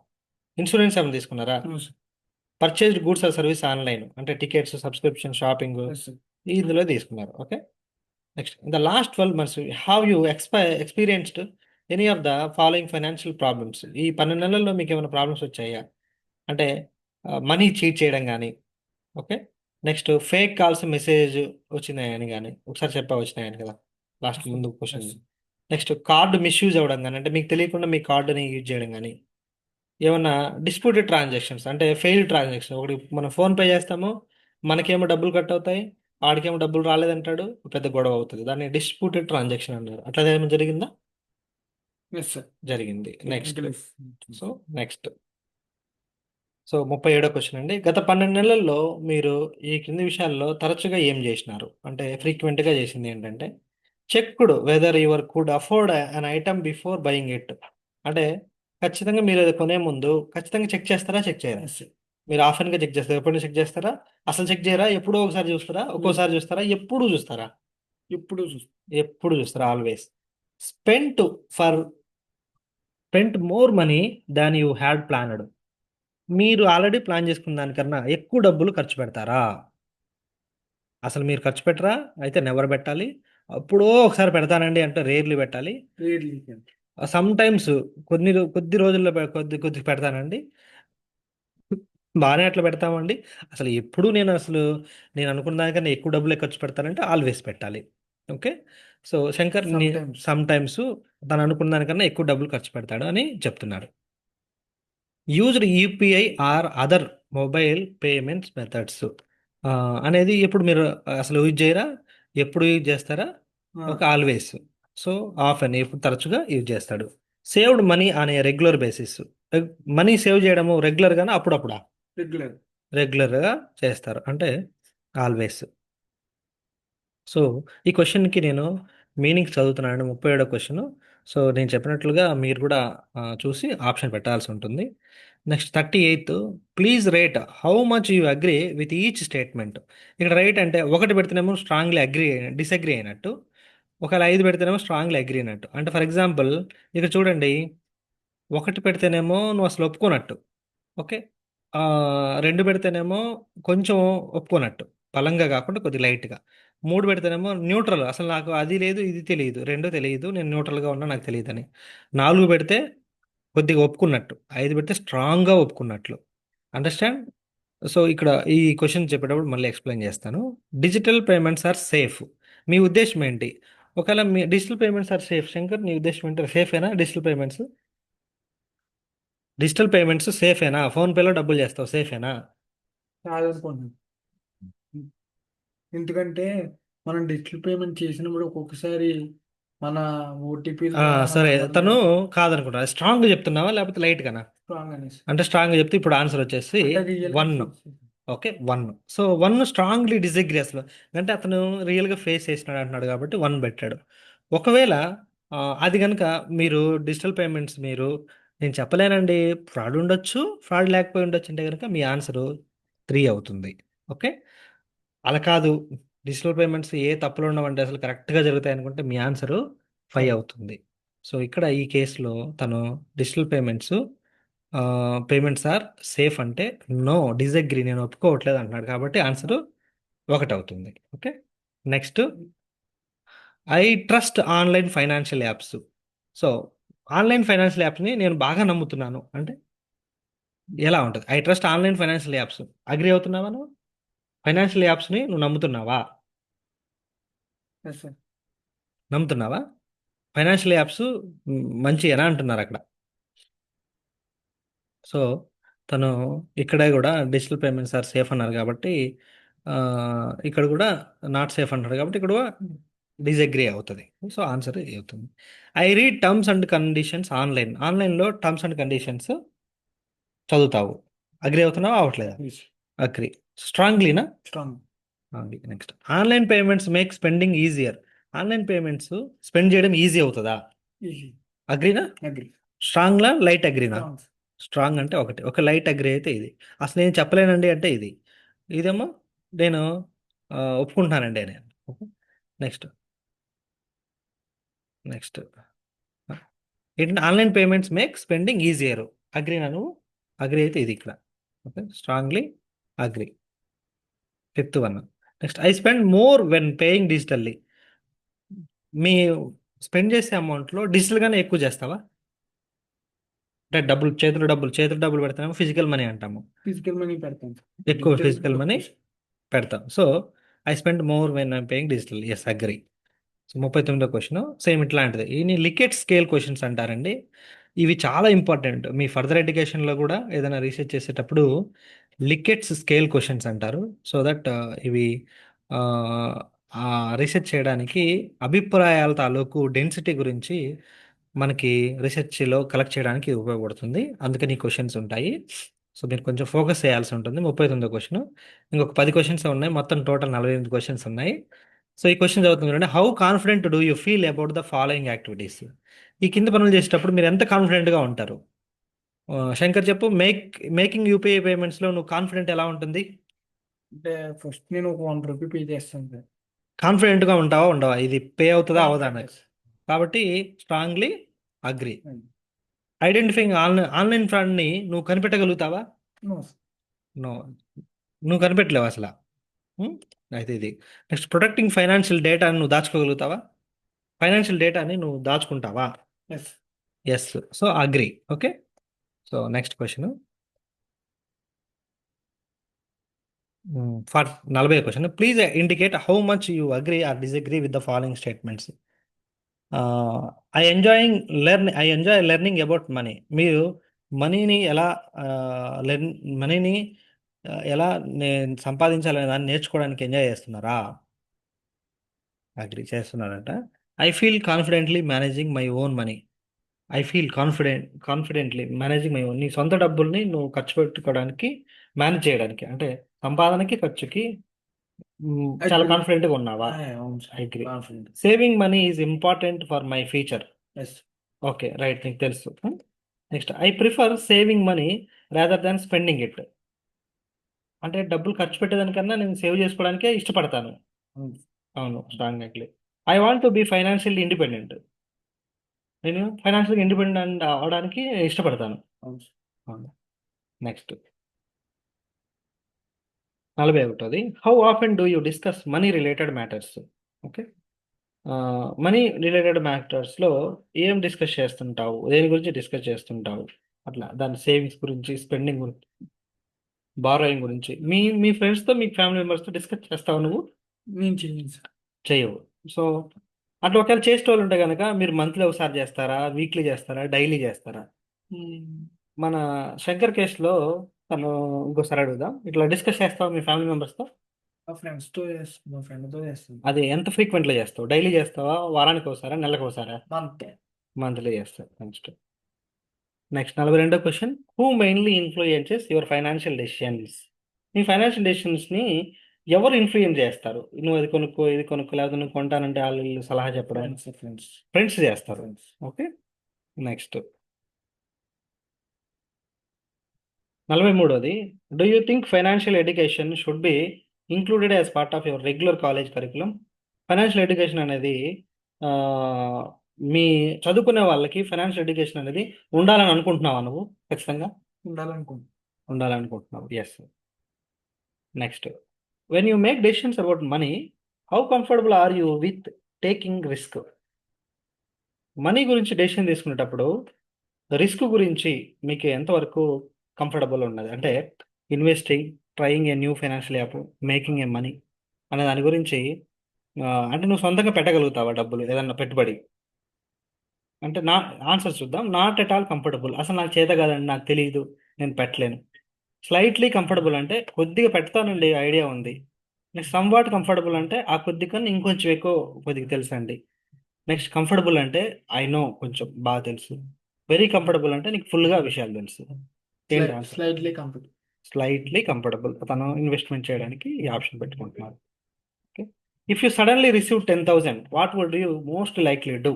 ఇన్సూరెన్స్ ఏమైనా తీసుకున్నారా? no, purchased goods or service online, అంటే tickets, subscription, shopping yes, sir. ఇందులో తీసుకున్నారు. Okay. Next, in the last 12 months have you experienced any of the following financial problems? ఈ 12 నెలల్లో మీకు ఏమైనా ప్రాబ్లమ్స్ వచ్చాయా? అంటే మనీ చీట్ చేయడం కానీ, okay, next fake calls, message వచ్చినాయని కానీ, ఒకసారి వచ్చినాయని కదా లాస్ట్ ముందు question. Yes. Next card misuse అవ్వడం కానీ, అంటే మీకు తెలియకుండా మీ కార్డుని యూజ్ చేయడం కానీ, ఏమన్నా డిస్ప్యూటెడ్ ట్రాన్సాక్షన్స్, అంటే ఫెయిల్డ్ ట్రాన్సాక్షన్. ఒకటి మనం ఫోన్పే చేస్తాము, మనకేమో డబ్బులు కట్ అవుతాయి, ఆడికేమో డబ్బులు రాలేదంటాడు, పెద్ద గొడవ అవుతుంది. దాన్ని డిస్ప్యూటెడ్ ట్రాన్సాక్షన్ అన్నారు. అట్లా ఏమైనా జరిగిందా? Yes, sir. జరిగింది. Next. Technically. So next, so 37వ క్వశ్చన్ అండి. గత 12 నెలల్లో మీరు ఈ కింది విషయాల్లో తరచుగా ఏం చేసినారు? అంటే ఫ్రీక్వెంట్గా చేసింది ఏంటంటే, checked weather your could afford an item before buying it. అంటే ఖచ్చితంగా మీరు అది కొనే ముందు ఖచ్చితంగా చెక్ చేస్తారా, చెక్ చేయరా? Yes, sir. మీరు ఆఫెన్గా చెక్ చేస్తారా? ఎప్పుడైనా చెక్ చేస్తారా? అసలు చెక్ చేయరా? ఎప్పుడో ఒకసారి చూస్తారా? ఒక్కోసారి చూస్తారా? ఎప్పుడు చూస్తారా? ఇప్పుడు చూస్తాం. ఎప్పుడు చూస్తారా? Always. Spent for spent more money than you had planned. మీరు ఆల్రెడీ ప్లాన్ చేసుకున్న దానికన్నా ఎక్కువ డబ్బులు ఖర్చు పెడతారా? అసలు మీరు ఖర్చు పెట్టరా? అయితే నెవర్ పెట్టాలి. అప్పుడో ఒకసారి పెడతానండి అంటే రేర్లీ పెట్టాలి. Really. సమ్ టైమ్స్ కొద్ది రోజుల్లో కొద్ది కొద్ది పెడతానండి. బాగానే అట్లా పెడతామండి. అసలు ఎప్పుడు నేను అనుకున్న దానికన్నా ఎక్కువ డబ్బులే ఖర్చు పెడతానంటే ఆల్వేస్ పెట్టాలి. Okay. So Shankar Sometimes. Sometimes తను అనుకున్న దానికన్నా ఎక్కువ డబ్బులు ఖర్చు పెడతాడు అని చెప్తున్నారు. Used UPI or other mobile payments methods అనేది ఎప్పుడు మీరు అసలు యూజ్ చేయరా? ఎప్పుడు యూజ్ చేస్తారా? ఒక ఆల్వేస్. సో ఆఫెన్, ఎప్పుడు తరచుగా యూజ్ చేస్తాడు. సేవ్డ్ మనీ అనే రెగ్యులర్ బేసిస్. మనీ సేవ్ చేయడము రెగ్యులర్గానే అప్పుడప్పుడా? Regular. రెగ్యులర్గా చేస్తారు, అంటే ఆల్వేస్. సో ఈ క్వశ్చన్కి నేను మీనింగ్స్ చదువుతున్నాను. 37వ క్వశ్చన్. సో నేను చెప్పినట్లుగా మీరు కూడా చూసి ఆప్షన్ పెట్టాల్సి ఉంటుంది. Next 38th, please rate how much you agree with each statement. ఇక్కడ రైట్ అంటే ఒకటి పెడితేనేమో స్ట్రాంగ్లీ డిసగ్రీ అయినట్టు, ఒకవేళ 5 పెడితేనేమో స్ట్రాంగ్లీ అగ్రీ అయినట్టు. అంటే ఫర్ ఎగ్జాంపుల్ ఇక్కడ చూడండి, ఒకటి పెడితేనేమో నువ్వు అసలు ఒప్పుకోనట్టు, ఓకే, 2 పెడితేనేమో కొంచెం ఒప్పుకోనట్టు, బలంగా కాకుండా కొద్దిగా లైట్గా. 3 పెడితేనేమో న్యూట్రల్, అసలు నాకు అది లేదు ఇది తెలియదు, రెండో తెలియదు, నేను న్యూట్రల్గా ఉన్నా, నాకు తెలియదు అని. 4 పెడితే కొద్దిగా ఒప్పుకున్నట్టు, 5 పెడితే స్ట్రాంగ్గా ఒప్పుకున్నట్లు. అండర్స్టాండ్? సో ఇక్కడ ఈ క్వశ్చన్ చెప్పేటప్పుడు మళ్ళీ ఎక్స్ప్లెయిన్ చేస్తాను. Digital payments are safe. మీ ఉద్దేశం ఏంటి? ఒకవేళ మీ digital payments are safe, Shankar నీ ఉద్దేశం ఏంటి? సేఫేనా డిజిటల్ పేమెంట్స్? డిజిటల్ పేమెంట్స్ సేఫేనా? ఫోన్పేలో డబ్బులు చేస్తావు, సేఫేనా? కాదనుకుంటున్నాను. ఎందుకంటే మనం డిజిటల్ పేమెంట్ చేసినప్పుడు ఒక్కొక్కసారి మన ఓటీపీ సరే, తను కాదనుకుంటా. స్ట్రాంగ్ చెప్తున్నావా లేకపోతే లైట్గానా? స్ట్రాంగ్ అనేసి అంటే స్ట్రాంగ్గా చెప్తే ఇప్పుడు ఆన్సర్ వచ్చేసి అంటే real 1. Okay 1. So 1 strongly disagree అసలు. అంటే అతను రియల్గా ఫేస్ చేసినాడు అంటున్నాడు కాబట్టి 1 పెట్టాడు. ఒకవేళ అది కనుక మీరు డిజిటల్ పేమెంట్స్ మీరు నేను చెప్పలేనండి, ఫ్రాడ్ ఉండొచ్చు, ఫ్రాడ్ లేకపోయి ఉండొచ్చు అంటే కనుక మీ ఆన్సరు 3 అవుతుంది. ఓకే, అలా కాదు, డిజిటల్ పేమెంట్స్ ఏ తప్పులు ఉండవండి అసలు కరెక్ట్గా జరుగుతాయి అనుకుంటే మీ ఆన్సరు 5 అవుతుంది. సో ఇక్కడ ఈ కేసులో తను డిజిటల్ పేమెంట్స్ ఆర్ సేఫ్ అంటే నో డిజగ్రీ, నేను ఒప్పుకోవట్లేదు అంటున్నాడు కాబట్టి ఆన్సర్ 1 అవుతుంది. Okay, next I trust online financial apps. So online financial యాప్స్ని నేను బాగా నమ్ముతున్నాను అంటే ఎలా ఉంటుంది? I trust online financial apps, agree అవుతున్నావా నువ్వు? ఫైనాన్షియల్ యాప్స్ని నువ్వు నమ్ముతున్నావా? Yes sir. నమ్ముతున్నావా? ఫైనాన్షియల్ యాప్స్ మంచి ఎలా అంటున్నారు అక్కడ. సో తను ఇక్కడ కూడా డిజిటల్ పేమెంట్స్ ఆర్ సేఫ్ అన్నారు కాబట్టి ఆ, ఇక్కడ కూడా నాట్ సేఫ్ అంటారు కాబట్టి ఇక్కడ కూడా డిజగ్రీ అవుతుంది. సో ఆన్సర్ అవుతుంది. I read terms and conditions ఆన్లైన్లో టర్మ్స్ అండ్ కండిషన్స్ చదువుతావు, అగ్రి అవుతున్నావా అవ్వట్లేదా? అగ్రి. స్ట్రాంగ్లీనా? Strong. Next online payments make spending easier. Online payments spend చేయడం ఈజీ అవుతుందా? ఈజీ. అగ్రీనా? అగ్రి. స్ట్రాంగ్లా లైట్ అగ్రీనా? స్ట్రాంగ్. స్ట్రాంగ్ అంటే ఒకటి, ఒక లైట్ అగ్రి అయితే ఇది. అసలు నేను చెప్పలేనండి అంటే ఇది, ఇదేమో నేను ఒప్పుకుంటున్నానండి నేను. నెక్స్ట్ నెక్స్ట్ ఏంటంటే online payments make spending easier. అగ్రీనా నువ్వు? అగ్రి అయితే ఇది ఇక్కడ. Okay, strongly agree. 5th one. Next I spend more when paying digitally. మీ స్పెండ్ చేసే అమౌంట్లో డిజిటల్గానే ఎక్కువ చేస్తావా? అంటే చేతులు డబ్బులు పెడతాము, ఫిజికల్ మనీ అంటాము. ఫిజికల్ మనీ పెడతాను. ఎక్కువ ఫిజికల్ మనీ పెడతాం. So I spend more when I'm paying digital. Yes agree. So 39వ క్వశ్చన్ సేమ్ ఇట్లాంటిది. ఈ లికెట్ స్కేల్ క్వశ్చన్స్ అంటారండి. ఇవి చాలా ఇంపార్టెంట్ మీ ఫర్దర్ ఎడ్యుకేషన్లో కూడా ఏదైనా రీసెర్చ్ చేసేటప్పుడు లికెట్స్ స్కేల్ క్వశ్చన్స్ అంటారు. సో దట్ ఇవి ఆ, ఆ రీసెర్చ్ చేయడానికి అభిప్రాయాల తాలూకు డెన్సిటీ గురించి మనకి రీసెర్చ్లో కలెక్ట్ చేయడానికి ఇది ఉపయోగపడుతుంది. అందుకని ఈ క్వశ్చన్స్ ఉంటాయి. సో మీరు కొంచెం ఫోకస్ చేయాల్సి ఉంటుంది. 39వ క్వశ్చన్. ఇంకొక 10 క్వశ్చన్స్ ఉన్నాయి, మొత్తం టోటల్ 48 క్వశ్చన్స్ ఉన్నాయి. సో ఈ క్వశ్చన్ చదువుతుంది చూడండి. How confident do you feel about the following activities. ఈ కింద పనులు చేసేటప్పుడు మీరు ఎంత కాన్ఫిడెంట్గా ఉంటారు? శంకర్ చెప్పు. మేకింగ్ యూపీఐ పేమెంట్స్లో నువ్వు కాన్ఫిడెంట్ ఎలా ఉంటుంది? అంటే ఫస్ట్ నేను ఒక 1 రూపీ పే చేస్తాను సార్. కాన్ఫిడెంట్గా ఉంటావా ఉండవా ఇది పే అవుతుందా అవదా Confident, అనేది? yes. కాబట్టి strongly agree. Hmm. Identifying online ఫ్రాడ్ని నువ్వు కనిపెట్టగలుగుతావా? No. నో, నువ్వు కనిపెట్టలేవు అసలు. హ్మ్? అయితే ఇది. నెక్స్ట్ ప్రొటెక్టింగ్ ఫైనాన్షియల్ డేటాని నువ్వు దాచుకోగలుగుతావా? ఫైనాన్షియల్ డేటాని నువ్వు దాచుకుంటావా? Yes. Yes. So agree. Okay, so next question for 40 question. Please indicate how much you agree or disagree with the following statements. I enjoy learning about money. మీరు మనీని ఎలా learn మనీని ఎలా నేను సంపాదించాలనే దాన్ని నేర్చుకోవడానికి ఎంజాయ్ చేస్తున్నారా? అగ్రి చేస్తున్నారంట. I feel confidently managing my own money. I feel confidently managing my own. నీ సొంత డబ్బుల్ని నువ్వు ఖర్చు పెట్టుకోవడానికి, మేనేజ్ చేయడానికి, అంటే సంపాదనకి ఖర్చుకి చాలా Agree. కాన్ఫిడెంట్గా ఉన్నావా? అవును sir. Agri. Confident. Saving money is important for my future. Yes. Okay right, నీకు తెలుసు. Next I prefer saving money rather than spending it. అంటే డబ్బులు ఖర్చు పెట్టేదానికన్నా నేను సేవ్ చేసుకోవడానికే ఇష్టపడతాను. అవును. అవును, strong agree. I want to be financially independent. నేను ఫైనాన్షియల్గా ఇండిపెండెంట్ అవడానికి ఇష్టపడతాను. అవును. అవును. నెక్స్ట్ 41ది. How often do you discuss money related matters. Okay, money related మ్యాటర్స్లో ఏం డిస్కస్ చేస్తుంటావు, దేని గురించి డిస్కస్ చేస్తుంటావు? అట్లా దాని సేవింగ్స్ గురించి, స్పెండింగ్ గురించి, బారోయింగ్ గురించి మీ మీ ఫ్రెండ్స్తో, మీ ఫ్యామిలీ మెంబర్స్తో డిస్కస్ చేస్తావు నువ్వు? నేను చేయను సార్. చేయవు. సో అట్లా ఒకవేళ చేసేటోళ్ళు ఉంటే కనుక మీరు మంత్లీ ఒకసారి చేస్తారా, వీక్లీ చేస్తారా, డైలీ చేస్తారా? మన శంకర్ కేసులో తను ఇంకోసారి అడుగుదాం. ఇట్లా డిస్కస్ చేస్తావు మీ ఫ్యామిలీ మెంబర్స్తో? మా ఫ్రెండ్స్తో చేస్తాను, మా ఫ్రెండ్తో చేస్తాను. అది ఎంత ఫ్రీక్వెంట్లో చేస్తావు? డైలీ చేస్తావా, వారానికి ఒకసారా, నెలకు ఒకసారా? మంత్. మంత్లీ చేస్తావు. Next next 42 question, who mainly influences your financial decisions? నీ ఫైనాన్షియల్ డెసిషన్స్ని ఎవరు ఇన్ఫ్లుయెన్స్ చేస్తారు? నువ్వు అది కొనుక్కో, ఇది కొనుక్కో, లేకపోతే నువ్వు కొంటానంటే వాళ్ళు వీళ్ళు సలహా చెప్పడం, ఫ్రెండ్స్ ఫ్రెండ్స్ చేస్తారు. ఫ్రెండ్స్ ఓకే, నెక్స్ట్ 43వది, do you think financial education should be included as part of your regular college curriculum? Financial education అనేది ఆ, మీ చదువుకునే వాళ్ళకి ఫైనాన్షియల్ ఎడ్యుకేషన్ అనేది ఉండాలని అనుకుంటున్నావా నువ్వు? ఖచ్చితంగా ఉండాలనుకుంటున్నాను. ఉండాలనుకుంటున్నావు. Yes. Next, when you make decisions about money, how comfortable are you with taking risk? Money గురించి డెసిషన్ తీసుకునేటప్పుడు రిస్క్ గురించి మీకు ఎంతవరకు కంఫర్టబుల్ ఉన్నది? అంటే investing, trying a new financial app, making a money అనే దాని గురించి అంటే నువ్వు సొంతంగా పెట్టగలుగుతావా డబ్బులు, ఏదన్నా పెట్టుబడి? అంటే నా ఆన్సర్ చూద్దాం. నాట్ ఎట్ ఆల్ కంఫర్టబుల్, అసలు నాకు చేత కాదండి, నాకు తెలియదు, నేను పెట్టలేను. స్లైట్లీ కంఫర్టబుల్ అంటే కొద్దిగా పెడతానండి, ఐడియా ఉంది. నెక్స్ట్ సమ్ వాట్ కంఫర్టబుల్ అంటే ఆ కొద్ది కన్నా ఇంకొంచెం ఎక్కువ కొద్దిగా తెలుసు అండి. నెక్స్ట్ కంఫర్టబుల్ అంటే ఐ నో, కొంచెం బాగా తెలుసు. వెరీ కంఫర్టబుల్ అంటే నీకు ఫుల్గా విషయాలు తెలుసు. ఏంటి answer? Slightly comfort. Slightly comfortable. తను ఇన్వెస్ట్మెంట్ చేయడానికి ఈ ఆప్షన్ పెట్టుకుంటున్నారు. Okay, if you suddenly receive 10,000, what would you most likely do?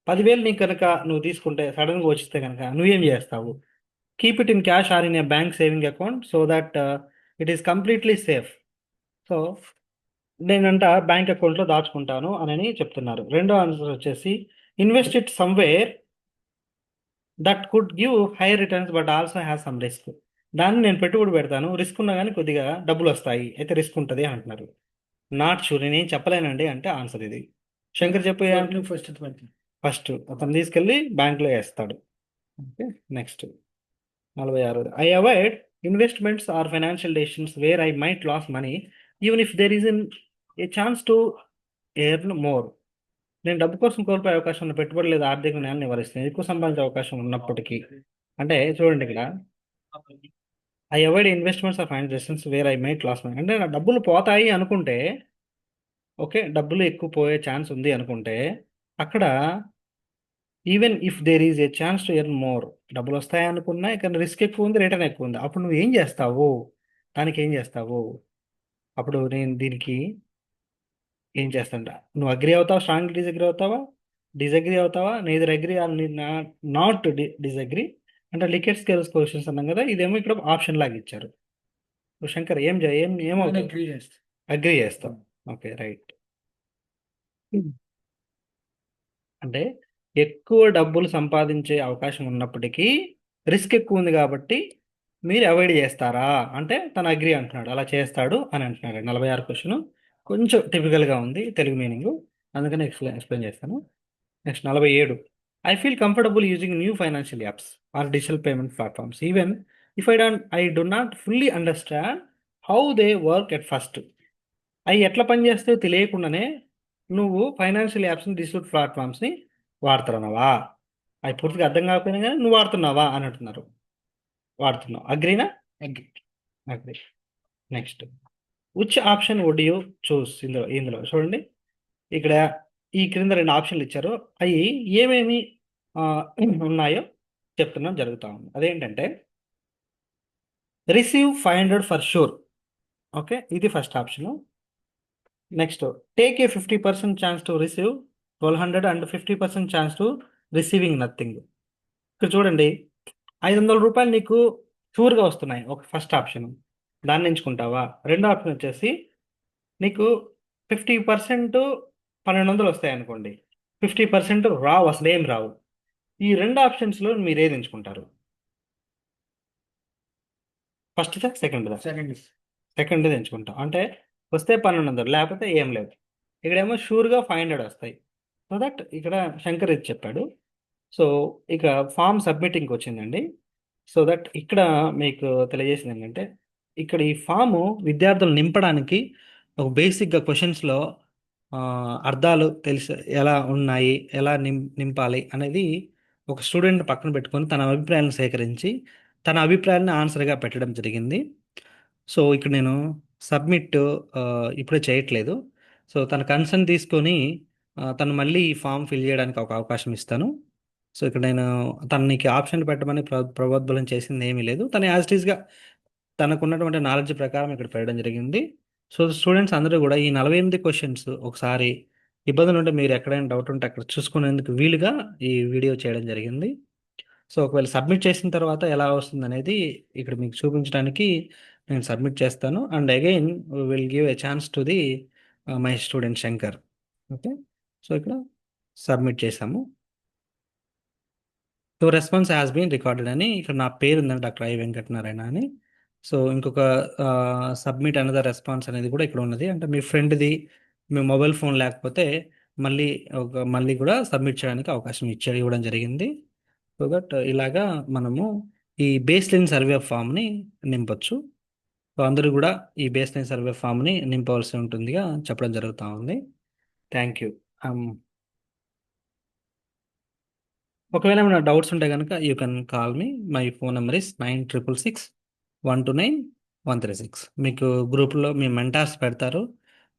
10,000 నీకు కనుక నువ్వు తీసుకుంటే, సడన్గా వచ్చితే కనుక నువ్వేం చేస్తావు? Keep it in cash or in a bank saving account so that it is completely safe. So నేనంట బ్యాంక్ అకౌంట్లో దాచుకుంటాను అని చెప్తున్నారు. రెండో ఆన్సర్ వచ్చేసి invest it somewhere that could give high returns but also has some risk. దాన్ని నేను పెట్టుబడి పెడతాను, రిస్క్ ఉన్నా కానీ కొద్దిగా డబ్బులు వస్తాయి, అయితే రిస్క్ ఉంటుంది అంటున్నారు. నాట్ షూర్, నేనేం చెప్పలేనండి అంటే ఆన్సర్ ఇది. శంకర్ చెప్పు. ఫస్ట్ ఫస్ట్ అతను తీసుకెళ్ళి బ్యాంక్లో వేస్తాడు. Okay, next 46, I avoid investments or financial decisions where I might lose money even if there is a chance to earn more. నేను డబ్బు కోసం కోల్పోయే అవకాశం ఉన్న పెట్టుబడి లేదా ఆర్థిక జ్ఞానం నివారిస్తుంది ఎక్కువ సంపాదించే అవకాశం ఉన్నప్పటికీ. అంటే చూడండి ఇక్కడ, I avoid investments of financial decisions where I might lose money అంటే నా డబ్బులు పోతాయి అనుకుంటే, ఓకే, డబ్బులు ఎక్కువ పోయే ఛాన్స్ ఉంది అనుకుంటే, అక్కడ even if there is a chance to earn more, డబ్బులు వస్తాయి అనుకున్నా ఇక్కడ రిస్క్ ఎక్కువ ఉంది, రిటర్న్ ఎక్కువ ఉంది, అప్పుడు నువ్వు ఏం చేస్తావు? దానికి ఏం చేస్తావు? అప్పుడు నేను దీనికి ఏం చేస్తాంట, నువ్వు అగ్రి అవుతావా, స్ట్రాంగ్ డిసగ్రీ అవుతావా, డిసగ్రీ అవుతావా, neither agree or not disagree అంటే లికెట్ స్కేల్స్ క్వశ్చన్స్ అన్నాం కదా, ఇదేమో ఇక్కడ ఆప్షన్ లాగా ఇచ్చారు. సో శంకర్ ఏమవుతావు? అగ్రీ చేస్తా. అగ్రి చేస్తాం. Okay, right. అంటే ఎక్కువ డబ్బులు సంపాదించే అవకాశం ఉన్నప్పటికీ రిస్క్ ఎక్కువ ఉంది కాబట్టి మీరు అవాయిడ్ చేస్తారా అంటే తను అగ్రి అంటున్నాడు, అలా చేస్తాడు అని అంటున్నాడు. 46 క్వశ్చన్ కొంచెం టిపికల్గా ఉంది తెలుగు మీనింగ్, అందుకని ఎక్స్ప్లెయిన్ చేస్తాను. Next 47, I feel comfortable using new financial apps or digital payment platforms even if I do not fully understand how they work at first. అవి ఎట్లా పనిచేస్తాయో తెలియకుండానే నువ్వు ఫైనాన్షియల్ యాప్స్ని, డిజిటల్ ప్లాట్ఫామ్స్ని వాడుతున్నావా? అవి పూర్తిగా అర్థం కాకపోయినా కానీ నువ్వు వాడుతున్నావా అని అంటున్నారు. వాడుతున్నావు, అగ్రీనా? Agree. Agree. Next, which option would you choose? ఇందులో చూడండి, ఇక్కడ ఈ క్రింద 2 ఆప్షన్లు ఇచ్చారు, అవి ఏమేమి ఆ, ఉన్నాయో చెప్తున్నాం జరుగుతూ ఉంది. అదేంటంటే రిసీవ్ 500 ఫర్ షూర్. ఓకే, ఇది first option. Next, take a 50% chance to receive 1200 and 50% chance to receiving nothing. ఇక్కడ చూడండి, 500 రూపాయలు నీకు షూర్గా వస్తున్నాయి, ఒక ఫస్ట్ ఆప్షన్, దాన్ని ఎంచుకుంటావా? రెండో ఆప్షన్ వచ్చేసి నీకు 50% 1200 వస్తాయి అనుకోండి, 50% రావు, అసలు ఏం రావు. ఈ రెండు ఆప్షన్స్లో మీరు ఏది ఎంచుకుంటారు? ఫస్ట్దా, సెకండ్దా? సెకండ్ది ఎంచుకుంటాం. అంటే వస్తే 1200, లేకపోతే ఏం లేదు. ఇక్కడేమో షూర్గా 500 వస్తాయి. సో దట్ ఇక్కడ శంకర్ ఇది చెప్పాడు. సో ఇక ఫామ్ సబ్మిటింగ్కి వచ్చిందండి. సో దట్ ఇక్కడ మీకు తెలియజేసింది ఏంటంటే, ఇక్కడ ఈ ఫాము విద్యార్థులు నింపడానికి ఒక బేసిక్గా క్వశ్చన్స్లో అర్థాలు తెలిసి ఎలా ఉన్నాయి, ఎలా నింపాలి అనేది ఒక స్టూడెంట్ పక్కన పెట్టుకొని తన అభిప్రాయాలను సేకరించి తన అభిప్రాయాలను ఆన్సర్గా పెట్టడం జరిగింది. సో ఇక్కడ నేను సబ్మిట్ ఇప్పుడే చేయట్లేదు. సో తన కన్సర్న్ తీసుకొని తను మళ్ళీ ఈ ఫామ్ ఫిల్ చేయడానికి ఒక అవకాశం ఇస్తాను. సో ఇక్కడ నేను తనకి ఆప్షన్ పెట్టమని ప్రబోధబలం చేసింది ఏమీ లేదు. తను యాజ్ ఇట్ ఈస్గా తనకున్నటువంటి నాలెడ్జ్ ప్రకారం ఇక్కడ పెట్టడం జరిగింది. సో స్టూడెంట్స్ అందరూ కూడా ఈ 48 క్వశ్చన్స్ ఒకసారి ఇబ్బందులు ఉంటే మీరు ఎక్కడైనా డౌట్ ఉంటే అక్కడ చూసుకునేందుకు వీలుగా ఈ వీడియో చేయడం జరిగింది. సో ఒకవేళ సబ్మిట్ చేసిన తర్వాత ఎలా వస్తుందనేది ఇక్కడ మీకు చూపించడానికి నేను సబ్మిట్ చేస్తాను. And again will give a chance to the my student Shankar. Okay. So ఇక్కడ సబ్మిట్ చేసాము. So response has been recorded అని ఇక్కడ నా పేరు ఉందండి, డాక్టర్ ఐ వెంకటనారాయణ అని. సో ఇంకొక సబ్మిట్ అనదర్ రెస్పాన్స్ అనేది కూడా ఇక్కడ ఉన్నది. అంటే మీ ఫ్రెండ్ది మీ మొబైల్ ఫోన్ లేకపోతే మళ్ళీ మళ్ళీ కూడా సబ్మిట్ చేయడానికి అవకాశం ఇవ్వడం జరిగింది. సో దట్ ఇలాగా మనము ఈ బేస్ లైన్ సర్వే ఫామ్ని నింపొచ్చు. సో అందరూ కూడా ఈ బేస్ లైన్ సర్వే ఫామ్ని నింపవలసి ఉంటుందిగా చెప్పడం జరుగుతూ ఉంది. Thank you. ఒకవేళ ఏమైనా డౌట్స్ ఉంటే కనుక you can call me. My phone number is 9666 129 136. మీకు గ్రూప్లో మీ మెంటార్స్ పెడతారు.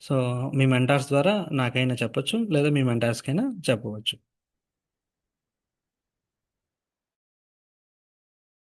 సో మీ మెంటార్స్ ద్వారా నాకైనా చెప్పొచ్చు, లేదా మీ మెంటార్స్కైనా చెప్పవచ్చు.